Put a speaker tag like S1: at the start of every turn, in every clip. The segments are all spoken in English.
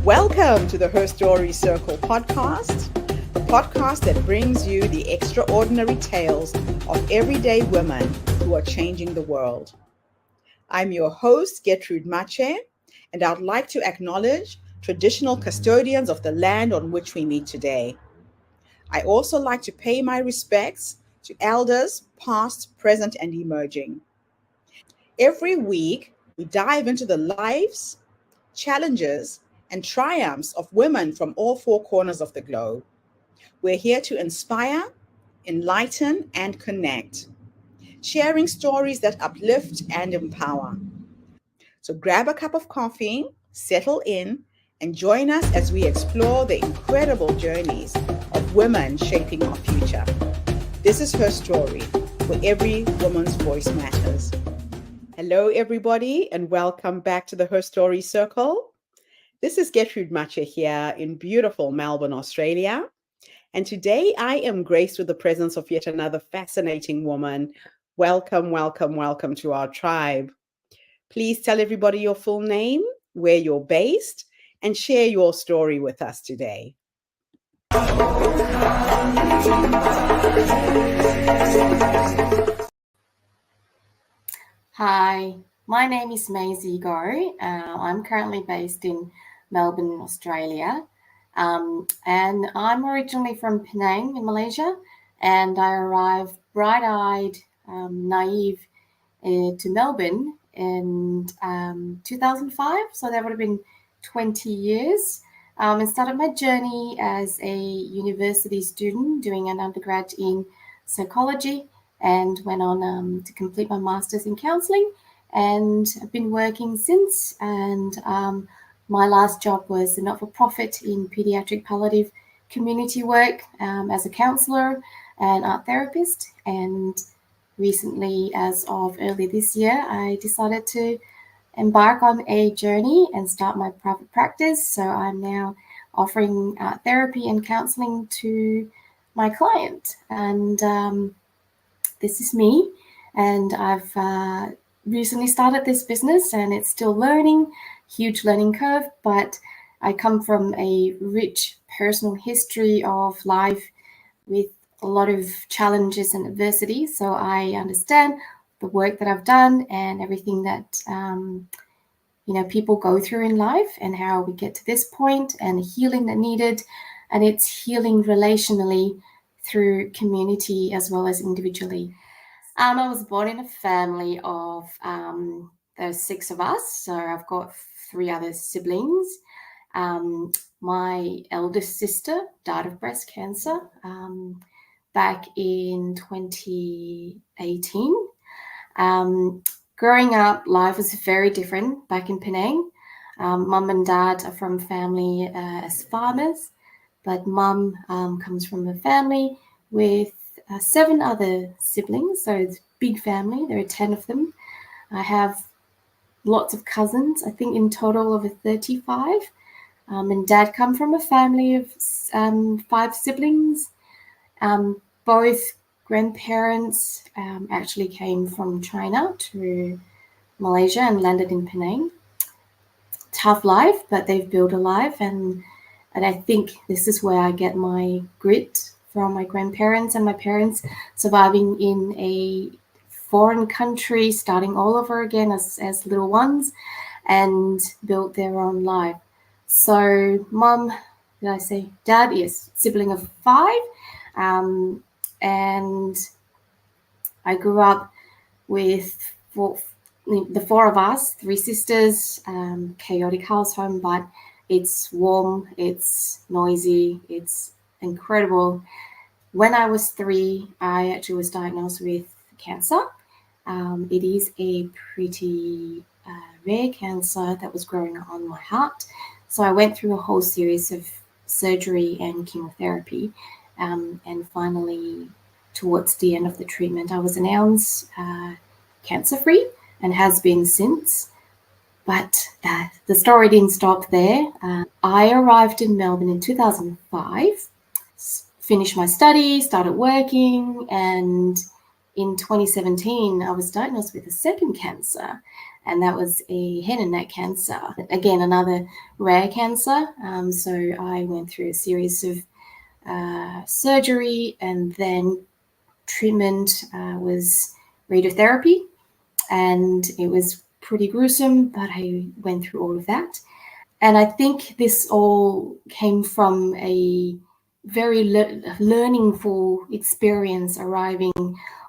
S1: Welcome to the Her Story Circle podcast, the podcast that brings you the extraordinary tales of everyday women who are changing the world. I'm your host, Gertrude Mache, and I'd like to acknowledge traditional custodians of the land on which we meet today. I also like to pay my respects to elders, past, present, and emerging. Every week, we dive into the lives, challenges, and triumphs of women from all four corners of the globe. We're here to inspire, enlighten, and connect, sharing stories that uplift and empower. So grab a cup of coffee, settle in, and join us as we explore the incredible journeys of women shaping our future. This is Her Story, where every woman's voice matters. Hello, everybody, and welcome back to the Her Story Circle. This is Gertrude Mache here in beautiful Melbourne, Australia. And today I am graced with the presence of yet another fascinating woman. Welcome, welcome, welcome to our tribe. Please tell everybody your full name, where you're based, and share your story with us today.
S2: Hi, my name is Mei Sze Goh. I'm currently based in Melbourne, Australia, and I'm originally from Penang in Malaysia, and I arrived bright-eyed, naive to Melbourne in 2005, so that would have been 20 years, and started my journey as a university student doing an undergrad in psychology, and went on to complete my master's in counselling, and I've been working since. And my last job was a not-for-profit in paediatric palliative community work as a counsellor and art therapist. And recently, as of early this year, I decided to embark on a journey and start my private practice. So I'm now offering art therapy and counselling to my client. And this is me, and I've recently started this business, and it's still learning, huge learning curve, but I come from a rich personal history of life with a lot of challenges and adversity, so I understand the work that I've done and everything that people go through in life and how we get to this point and the healing that needed, and it's healing relationally through community as well as individually. I was born in a family of there's 6 of us, so I've got 3 other siblings. My eldest sister died of breast cancer back in 2018. Growing up, life was very different back in Penang. Mum and dad are from family as farmers, but mum comes from a family with 7 other siblings, so it's a big family. There are 10 of them. I have lots of cousins, I think in total over 35. And dad come from a family of 5 siblings. Both grandparents actually came from China to Malaysia and landed in Penang. Tough life, but they've built a life, and I think this is where I get my grit from my grandparents and my parents, surviving in a foreign country, starting all over again as little ones, and built their own life. So dad, yes, sibling of 5, and I grew up with the 4 of us, 3 sisters, chaotic household, but it's warm, it's noisy, it's incredible. When I was 3, I actually was diagnosed with cancer. It is a pretty rare cancer that was growing on my heart. So I went through a whole series of surgery and chemotherapy. And finally, towards the end of the treatment, I was announced cancer-free and has been since. But the story didn't stop there. I arrived in Melbourne in 2005, finished my study, started working, and in 2017, I was diagnosed with a second cancer. and that was a head and neck cancer. Again, another rare cancer. So I went through a series of surgery, and then treatment was radiotherapy, and it was pretty gruesome, but I went through all of that. And I think this all came from a very learningful experience arriving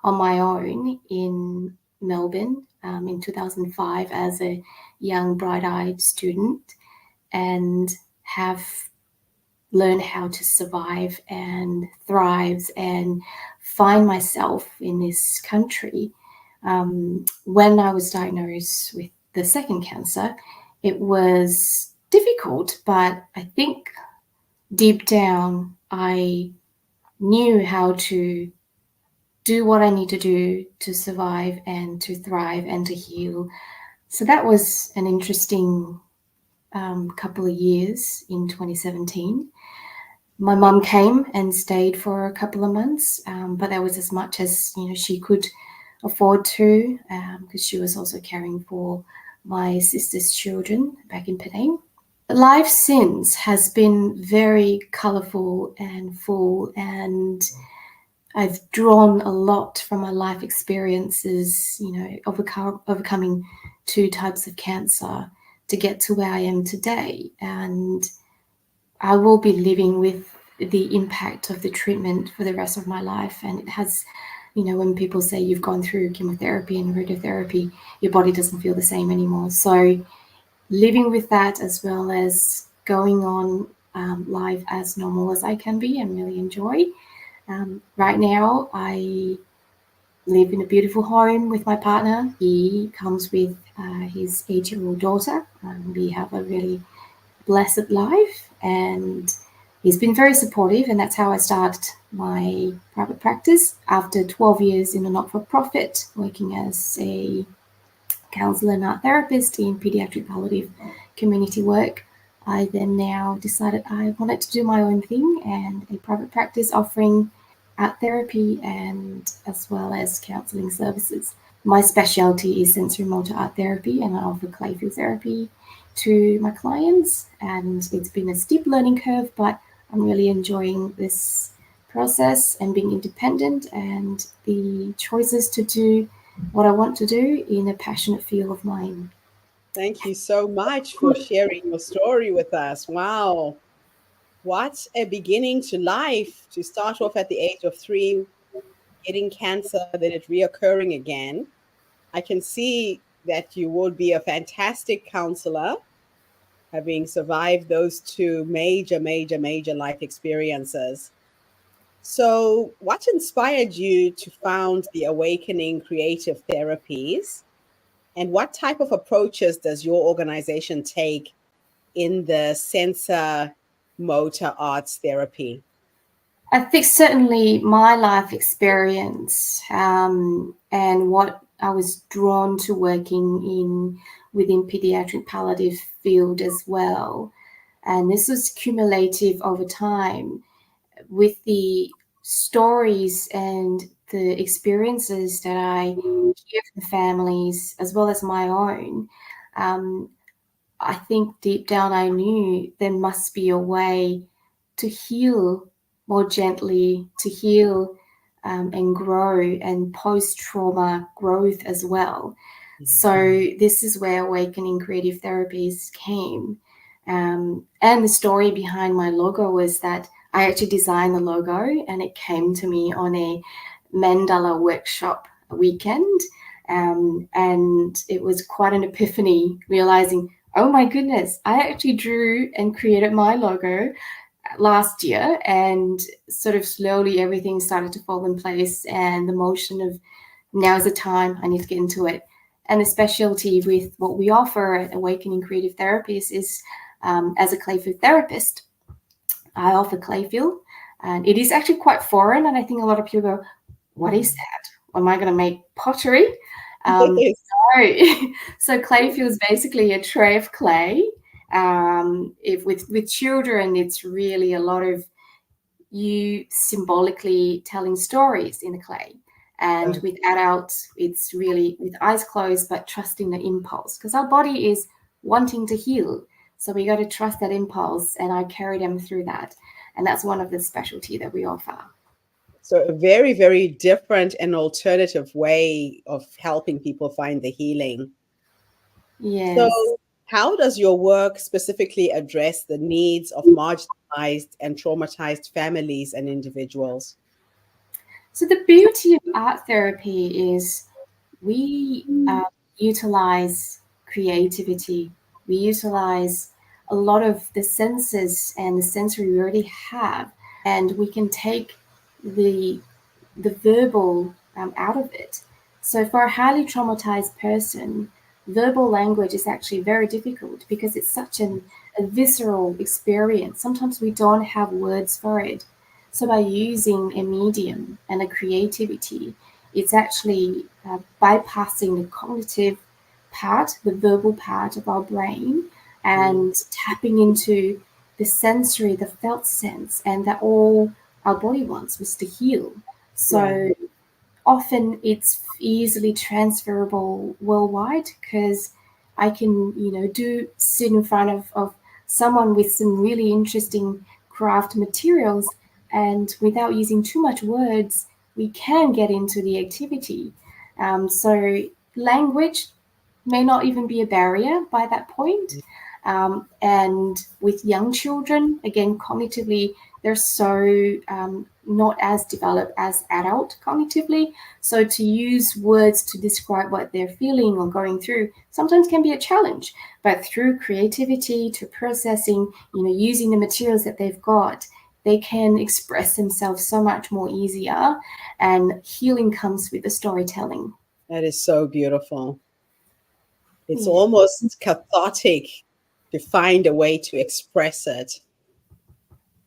S2: on my own in Melbourne in 2005 as a young bright-eyed student, and have learned how to survive and thrive and find myself in this country. When I was diagnosed with the second cancer, it was difficult, but I think deep down I knew how to do what I need to do to survive and to thrive and to heal. So that was an interesting couple of years in 2017. My mum came and stayed for a couple of months, but that was as much as she could afford to, because she was also caring for my sister's children back in Penang. Life since has been very colourful and full, and I've drawn a lot from my life experiences, overcoming 2 types of cancer to get to where I am today. And I will be living with the impact of the treatment for the rest of my life. And it has, when people say you've gone through chemotherapy and radiotherapy, your body doesn't feel the same anymore. So living with that, as well as going on life as normal as I can be and really enjoy. Right now, I live in a beautiful home with my partner. He comes with his 8-year-old daughter. We have a really blessed life, and he's been very supportive, and that's how I started my private practice after 12 years in a not-for-profit, working as a counsellor and art therapist in pediatric palliative community work. I then now decided I wanted to do my own thing, and a private practice offering art therapy and as well as counselling services. My specialty is sensory motor art therapy, and I offer clayfield therapy to my clients, and it's been a steep learning curve, but I'm really enjoying this process and being independent and the choices to do what I want to do in a passionate field of mine.
S1: Thank you so much for sharing your story with us. Wow. What a beginning to life, to start off at the age of 3, getting cancer, then it reoccurring again. I can see that you would be a fantastic counselor, having survived those 2 major, major, major life experiences. So, what inspired you to found the Awakening Creative Therapies? And what type of approaches does your organization take in the sensor motor arts therapy?
S2: I think certainly my life experience and what I was drawn to working in within pediatric palliative field as well. And this was cumulative over time with the stories and the experiences that I hear from families as well as my own. I think deep down I knew there must be a way to heal more gently, to heal and grow, and post-trauma growth as well. So this is where Awakening Creative Therapies came. And the story behind my logo was that I actually designed the logo, and it came to me on a mandala workshop weekend. And it was quite an epiphany, realizing, oh my goodness, I actually drew and created my logo last year, and sort of slowly everything started to fall in place, and the motion of now's the time, I need to get into it. And the specialty with what we offer at Awakening Creative Therapies is as a clayfield therapist, I offer clayfield, and it is actually quite foreign, and I think a lot of people go, what is that? Am I going to make pottery?
S1: Yes.
S2: No. So clayfield is basically a tray of clay. If with children, it's really a lot of you symbolically telling stories in the clay. And with adults, it's really with eyes closed, but trusting the impulse, because our body is wanting to heal. So we got to trust that impulse, and I carry them through that. And that's one of the specialty that we offer.
S1: So a very, very different and alternative way of helping people find the healing.
S2: Yes.
S1: So how does your work specifically address the needs of marginalized and traumatized families and individuals?
S2: So the beauty of art therapy is we utilize creativity. We utilize a lot of the senses and the sensory we already have, and we can take the verbal out of it. So for a highly traumatized person, verbal language is actually very difficult because it's such a visceral experience. Sometimes we don't have words for it. So by using a medium and a creativity, it's actually bypassing the cognitive part, the verbal part of our brain, and tapping into the sensory, the felt sense, and that all our body wants was to heal. So often it's easily transferable worldwide, because I can, do sit in front of someone with some really interesting craft materials, and without using too much words, we can get into the activity. So language may not even be a barrier by that point. And with young children, again, cognitively, they're so not as developed as adult cognitively. So to use words to describe what they're feeling or going through sometimes can be a challenge. But through creativity to processing, using the materials that they've got, they can express themselves so much more easier. And healing comes with the storytelling.
S1: That is so beautiful. It's
S2: Yeah.
S1: almost cathartic to find a way to express it.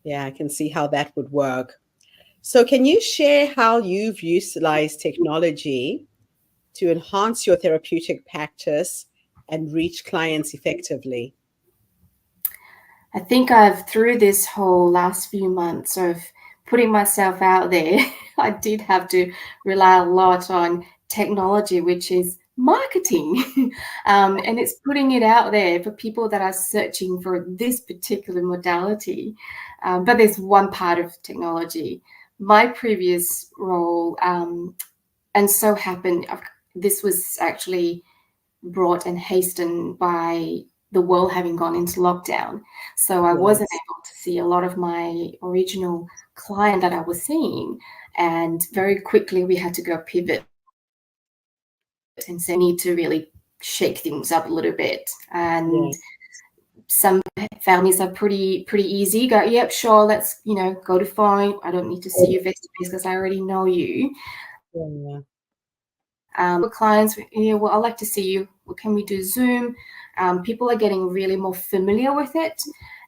S1: Yeah, I can see how that would work. So, can you share how you've utilized technology to enhance your therapeutic practice and reach clients effectively?
S2: I think I've, through this whole last few months of putting myself out there, I did have to rely a lot on technology, which is marketing. And it's putting it out there for people that are searching for this particular modality. But there's one part of technology. My previous role, and so happened, this was actually brought and hastened by the world having gone into lockdown. So I wasn't
S1: Yes.
S2: able to see a lot of my original client that I was seeing. And very quickly we had to go pivot and say, need to really shake things up a little bit. And
S1: Yeah.
S2: some families are pretty easy. Go, yep, sure, let's, go to phone. I don't need to see you face to face because I already know you.
S1: Yeah.
S2: With clients, well, I'd like to see you. Well, can we do Zoom? People are getting really more familiar with it.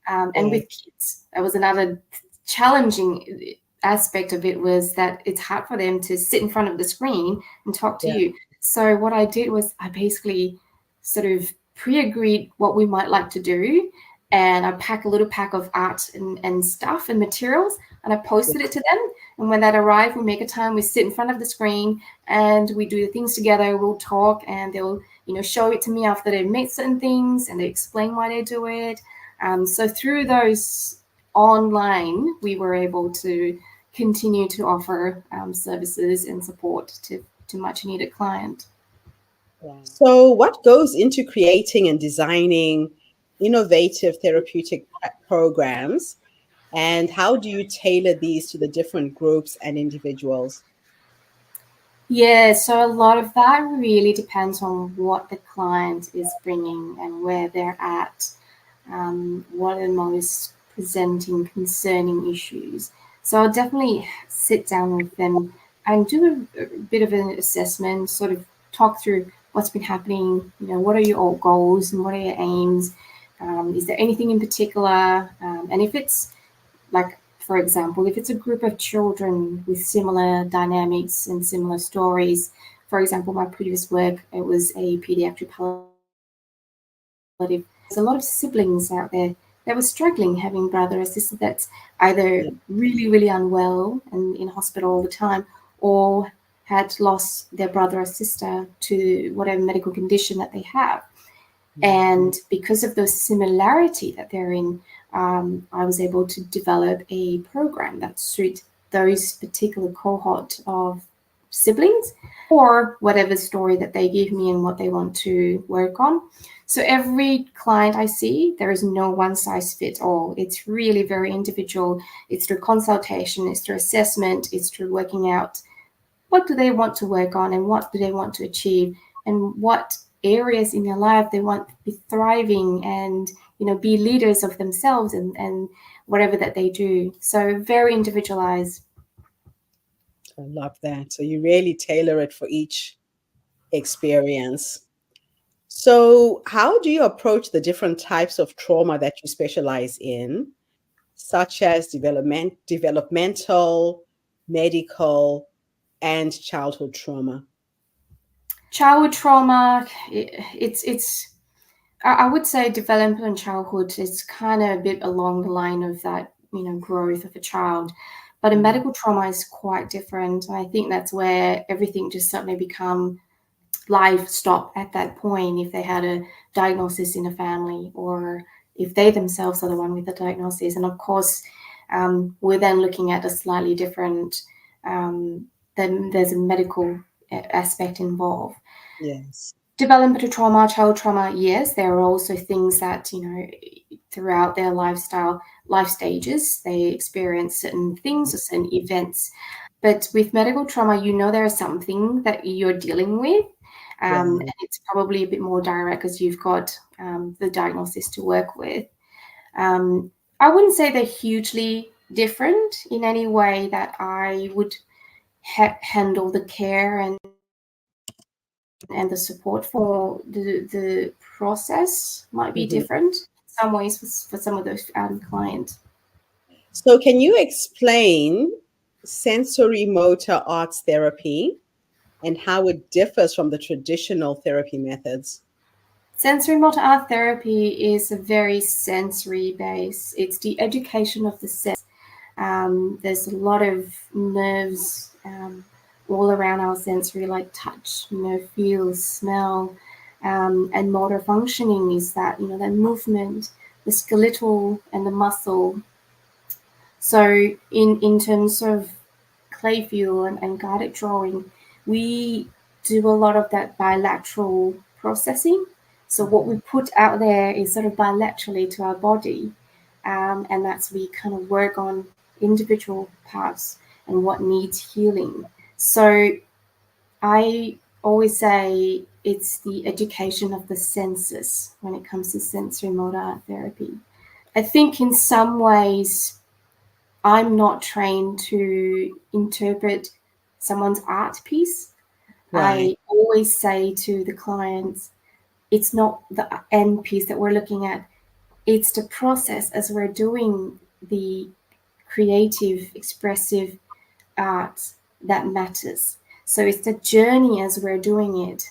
S2: And
S1: Yeah.
S2: with kids, that was another challenging aspect of it, was that it's hard for them to sit in front of the screen and talk to
S1: Yeah.
S2: you. So what I did was I basically sort of pre-agreed what we might like to do, and I pack a little pack of art and stuff and materials, and I posted it to them. And when that arrived, we make a time, we sit in front of the screen and we do the things together. We'll talk, and they'll, show it to me after they've made certain things, and they explain why they do it. So through those online, we were able to continue to offer services and support to much needed client.
S1: So, what goes into creating and designing innovative therapeutic programs, and how do you tailor these to the different groups and individuals?
S2: Yeah, so a lot of that really depends on what the client is bringing and where they're at, what are the most presenting concerning issues. So I'll definitely sit down with them and do a bit of an assessment, sort of talk through what's been happening, what are your goals and what are your aims? Is there anything in particular? And if it's like, for example, if it's a group of children with similar dynamics and similar stories, for example, my previous work, it was a pediatric palliative. There's a lot of siblings out there that were struggling, having brother or sister that's either
S1: Yeah.
S2: really unwell and in hospital all the time, or had lost their brother or sister to whatever medical condition that they have. And because of the similarity that they're in, I was able to develop a program that suits those particular cohort of siblings or whatever story that they give me and what they want to work on. So every client I see, there is no one size fits all. It's really very individual. It's through consultation, it's through assessment, it's through working out what do they want to work on and what do they want to achieve and what areas in their life they want to be thriving and, you know, be leaders of themselves and whatever that they do. So very individualized.
S1: I love that. So you really tailor it for each experience. So how do you approach the different types of trauma that you specialize in, such as developmental, medical, and childhood trauma?
S2: Childhood trauma, it's I would say development and childhood is kind of a bit along the line of that, you know, growth of a child. But a medical trauma is quite different. And I think that's where everything just suddenly become life stop at that point if they had a diagnosis in a family or if they themselves are the one with the diagnosis. And of course, we're then looking at a slightly different, then there's a medical aspect involved.
S1: Yes.
S2: Developmental trauma, child trauma, yes, there are also things that, you know, throughout their life stages, they experience certain things or certain events. But with medical trauma, you know, there is something that you're dealing with. And it's probably a bit more direct because you've got the diagnosis to work with. I wouldn't say they're hugely different in any way that I would handle the care and the support for the process might be different in some ways for some of those clients.
S1: So can you explain sensory motor arts therapy and how it differs from the traditional therapy methods?
S2: Sensory motor art therapy is a very sensory based. It's the education of the sense. There's a lot of nerves all around our sensory, like touch, you know, feel, smell, and motor functioning is that, you know, that movement, the skeletal and the muscle. So in terms of clay field and guided drawing, we do a lot of that bilateral processing. So what we put out there is sort of bilaterally to our body, and that's we kind of work on individual parts and what needs healing. So I always say it's the education of the senses when it comes to sensory motor art therapy. I think in some ways I'm not trained to interpret someone's art piece.
S1: Right.
S2: I always say to the clients, it's not the end piece that we're looking at, it's the process as we're doing the creative, expressive art that matters. So it's the journey as we're doing it.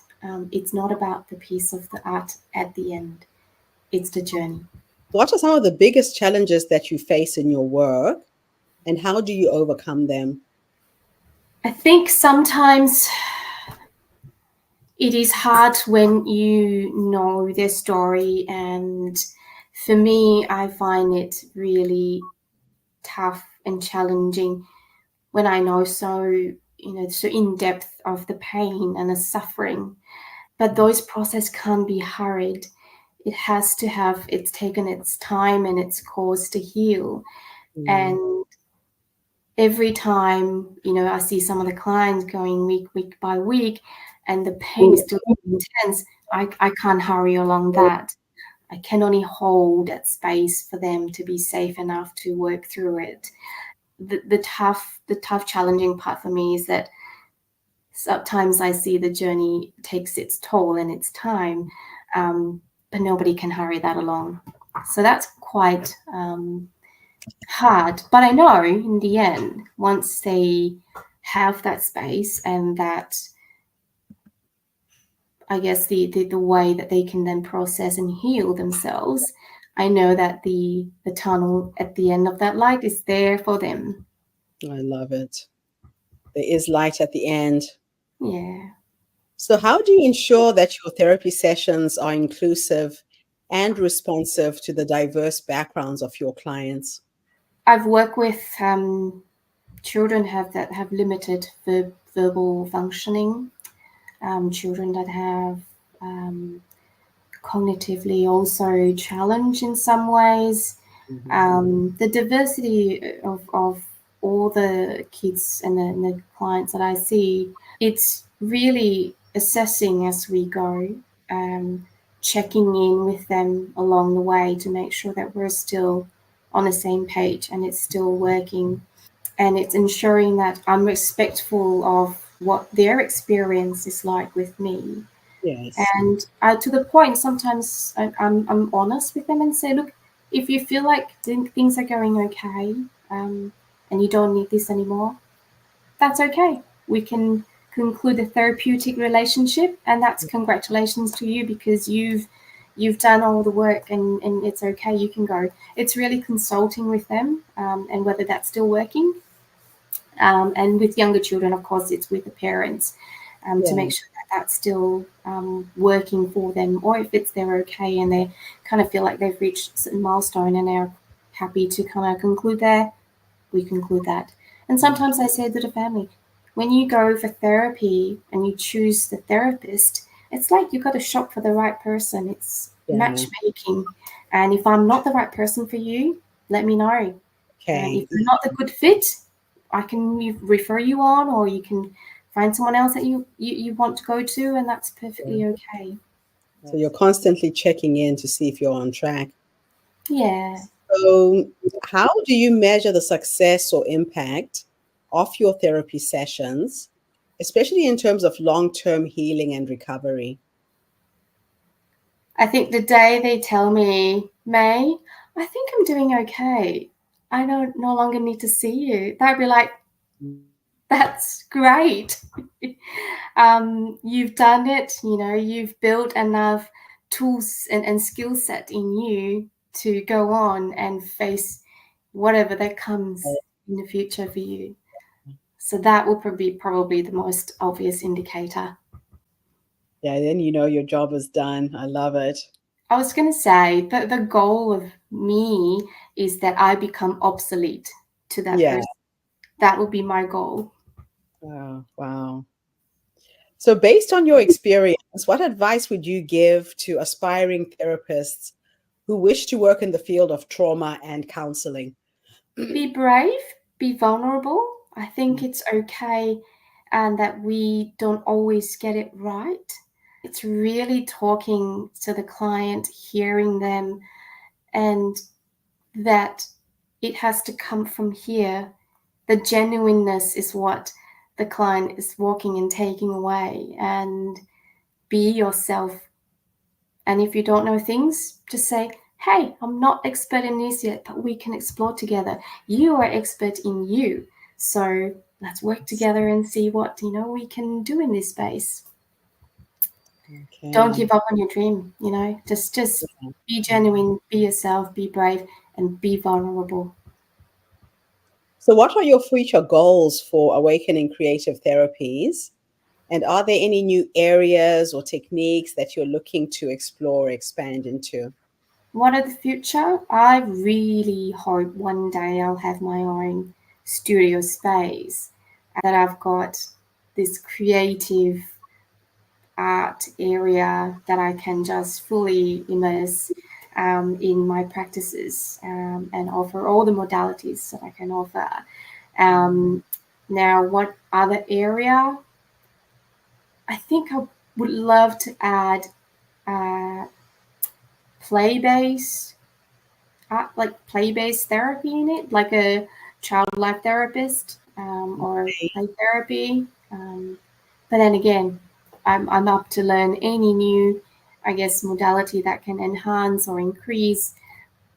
S2: It's not about the piece of the art at the end, it's the journey.
S1: What are some of the biggest challenges that you face in your work, and how do you overcome them?
S2: I think sometimes it is hard when you know their story, and for me, I find it really tough and challenging when I know so, you know, so in depth of the pain and the suffering. But those process can't be hurried. It has to have it's taken its time and its course to heal. And every time, you know, I see some of the clients going week by week and the pain is still intense, I can't hurry along that. I can only hold that space for them to be safe enough to work through it. The tough, challenging part for me is that sometimes I see the journey takes its toll and its time, but nobody can hurry that along. So that's quite hard. But I know in the end, once they have that space and that, I guess the way that they can then process and heal themselves, I know that the tunnel at the end of that light is there for them.
S1: I love it. There is light at the end.
S2: Yeah.
S1: So, how do you ensure that your therapy sessions are inclusive and responsive to the diverse backgrounds of your clients?
S2: I've worked with children that have limited verbal functioning, children that have cognitively also challenged in some ways.
S1: Mhm.
S2: The diversity of all the kids and the clients that I see, it's really assessing as we go, um, checking in with them along the way to make sure that we're still on the same page and it's still working. And it's ensuring that I'm respectful of what their experience is like with me.
S1: Yes.
S2: And to the point, sometimes I'm honest with them and say, look, if you feel like things are going okay, and you don't need this anymore, that's okay. We can conclude a therapeutic relationship, and that's congratulations to you because you've done all the work and it's okay. You can go. It's really consulting with them, and whether that's still working. And with younger children, of course, it's with the parents to
S1: Yeah.
S2: make sure that that's still working for them, or if it's they're okay and they kind of feel like they've reached a certain milestone and they're happy to kind of conclude there, we conclude that. And sometimes I say to the family, when you go for therapy and you choose the therapist, it's like you've got to shop for the right person. It's
S1: Yeah.
S2: matchmaking. And if I'm not the right person for you, let me know. And
S1: Okay.
S2: if you're not the good fit, I can refer you on, or you can find someone else that you want to go to, and that's
S1: Yeah.
S2: perfectly okay.
S1: So you're constantly checking in to see if you're on track.
S2: Yeah.
S1: So, how do you measure the success or impact of your therapy sessions, especially in terms of long-term healing and recovery?
S2: I think the day they tell me, May, I think I'm doing okay. I don't no longer need to see you. They'd be like, that's great. You've done it, you've built enough tools and skill set in you to go on and face whatever that comes in the future for you. So that will probably the most obvious indicator.
S1: Yeah, then you know your job is done. I love it.
S2: I was going to say that the goal of me is that I become obsolete to that
S1: Yeah.
S2: person. That will be my goal.
S1: Wow. Wow. So, based on your experience, what advice would you give to aspiring therapists who wish to work in the field of trauma and counseling?
S2: Be brave, be vulnerable. I think it's okay and that we don't always get it right. It's really talking to the client, hearing them, and that it has to come from here. The genuineness is what the client is walking and taking away, and be yourself. And if you don't know things, just say, hey, I'm not expert in this yet, but we can explore together. You are expert in you. So let's work together and see what, we can do in this space. Don't
S1: Okay.
S2: give up on your dream, just be genuine, be yourself, be brave, and be vulnerable.
S1: So, what are your future goals for Awakening Creative Therapies? And are there any new areas or techniques that you're looking to explore, expand into?
S2: What are the future? I really hope one day I'll have my own studio space, that I've got this creative art area that I can just fully immerse in my practices, and offer all the modalities that I can offer. Um, Now, what other area? I think I would love to add uh, play-based like play-based therapy in it, like a child life therapist, or play therapy. But then again, I'm up to learn any new, I guess, modality that can enhance or increase.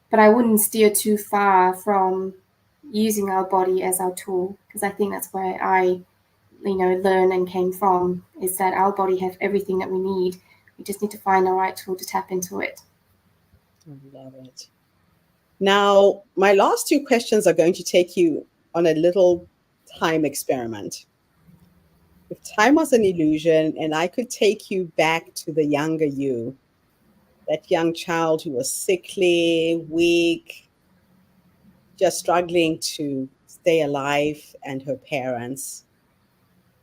S2: But I wouldn't steer too far from using our body as our tool, because I think that's where I, learn and came from, is that our body has everything that we need. We just need to find the right tool to tap into it.
S1: I love it. Now, my last two questions are going to take you on a little time experiment. If time was an illusion and I could take you back to the younger you, that young child who was sickly, weak, just struggling to stay alive, and her parents.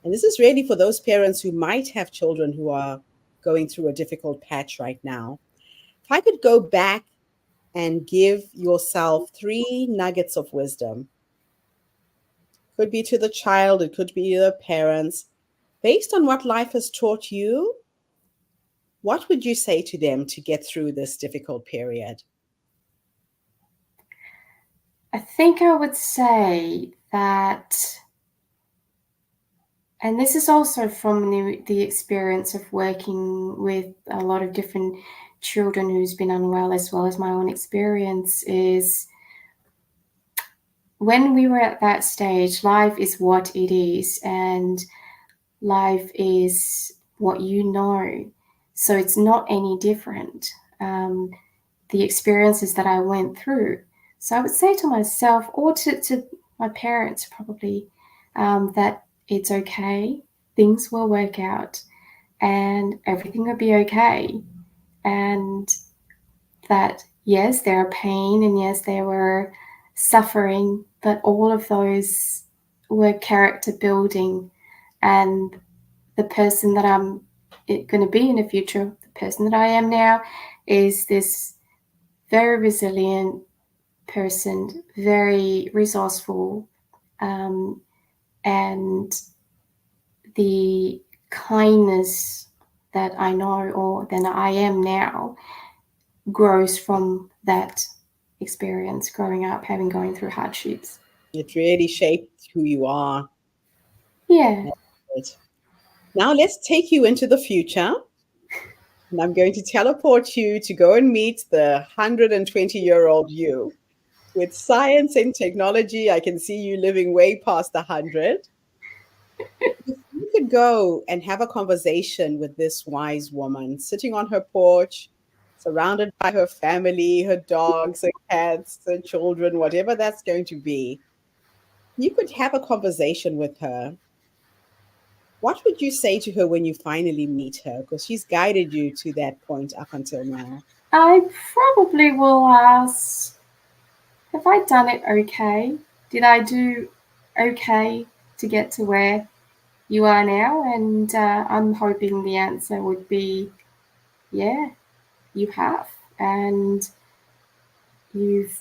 S1: And this is really for those parents who might have children who are going through a difficult patch right now. If I could go back and give yourself three nuggets of wisdom, could be to the child, it could be the parents, based on what life has taught you, what would you say to them to get through this difficult period?
S2: I think I would say that, and this is also from the experience of working with a lot of different children who's been unwell, as well as my own experience, is when we were at that stage, life is what it is, and life is what you know. So it's not any different. The experiences that I went through. So I would say to myself, or to my parents probably, that it's okay, things will work out, and everything will be okay. And that, yes, there are pain, and yes, there were suffering, but all of those were character building. And the person that I'm going to be in the future, the person that I am now, is this very resilient person, very resourceful, and the kindness that I know, or that I am now, grows from that experience growing up, having going through hardships.
S1: It really shaped who you are.
S2: Yeah.
S1: Now let's take you into the future. And I'm going to teleport you to go and meet the 120-year-old you. With science and technology, I can see you living way past the 100. If you could go and have a conversation with this wise woman sitting on her porch, surrounded by her family, her dogs, her cats, her children, whatever that's going to be, you could have a conversation with her. What would you say to her when you finally meet her? Because she's guided you to that point up until now.
S2: I probably will ask, have I done it okay? Did I do okay to get to where you are now? And I'm hoping the answer would be, yeah, you have. And you've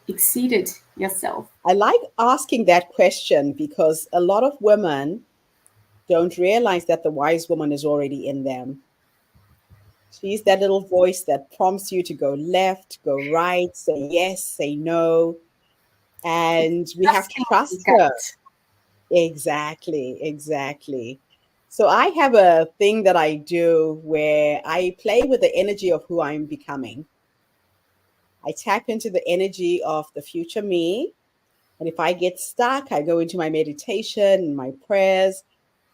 S2: exceeded yourself.
S1: I like asking that question because a lot of women don't realize that the wise woman is already in them. She's that little voice that prompts you to go left, go right, say yes, say no. And we have to
S2: Trusting your
S1: trust her.
S2: gut.
S1: Exactly, exactly. So I have a thing that I do where I play with the energy of who I'm becoming. I tap into the energy of the future me. And if I get stuck, I go into my meditation and my prayers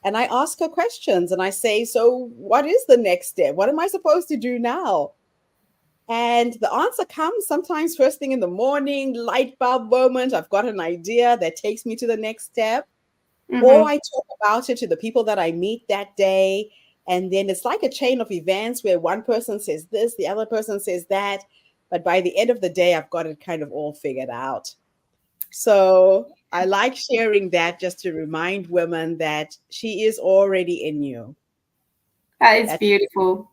S1: and I ask her questions and I say, so what is the next step? What am I supposed to do now? And the answer comes sometimes first thing in the morning, light bulb moment. I've got an idea that takes me to the next step. Or
S2: Mm-hmm.
S1: I talk about it to the people that I meet that day. And then it's like a chain of events where one person says this, the other person says that. But by the end of the day, I've got it kind of all figured out. So I like sharing that just to remind women that she is already in you.
S2: That is
S1: That,
S2: beautiful.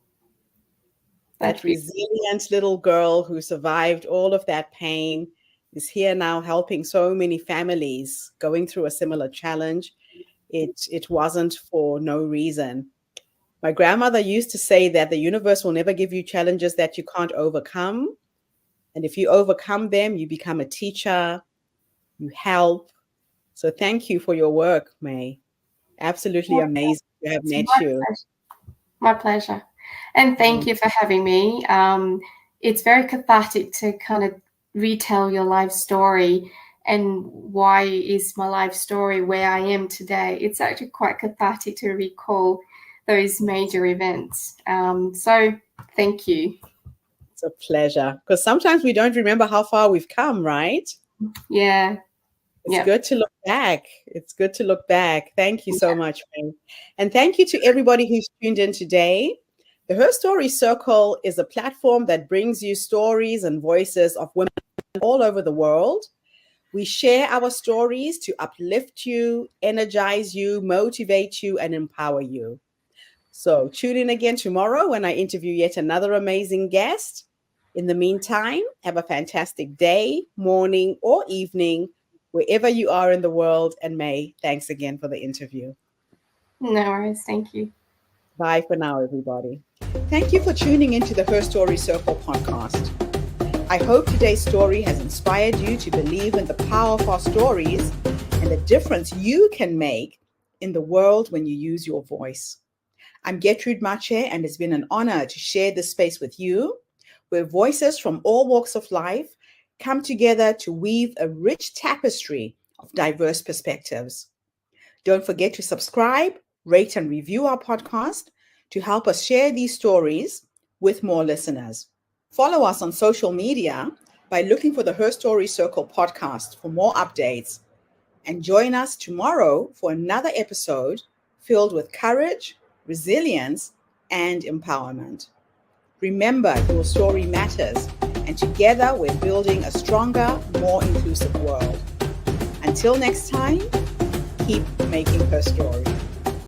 S2: That's
S1: that
S2: beautiful.
S1: resilient little girl who survived all of that pain is here now helping so many families going through a similar challenge. It wasn't for no reason. My grandmother used to say that the universe will never give you challenges that you can't overcome. And if you overcome them, you become a teacher, you help. So thank you for your work, May. Absolutely amazing to have
S2: It's
S1: met you.
S2: my pleasure. And thank you for having me. It's very cathartic to kind of retell your life story and why is my life story where I am today. It's actually quite cathartic to recall those major events. So thank you.
S1: It's a pleasure. Because sometimes we don't remember how far we've come, right?
S2: Yeah.
S1: It's
S2: Yep.
S1: good to look back. It's good to look back. Thank you so much, Mei. And thank you to everybody who's tuned in today. The Her Story Circle is a platform that brings you stories and voices of women all over the world. We share our stories to uplift you, energize you, motivate you, and empower you. So tune in again tomorrow when I interview yet another amazing guest. In the meantime, have a fantastic day, morning, or evening, wherever you are in the world. And Mei, thanks again for the interview.
S2: No worries. Thank you.
S1: Bye for now, everybody. Thank you for tuning into the Her Story Circle podcast. I hope today's story has inspired you to believe in the power of our stories and the difference you can make in the world when you use your voice. I'm Gertrude Mache, and it's been an honor to share this space with you, where voices from all walks of life come together to weave a rich tapestry of diverse perspectives. Don't forget to subscribe, rate, and review our podcast to help us share these stories with more listeners. Follow us on social media by looking for the Her Story Circle podcast for more updates. And join us tomorrow for another episode filled with courage, resilience, and empowerment. Remember, your story matters, and together we're building a stronger, more inclusive world. Until next time, keep making her story.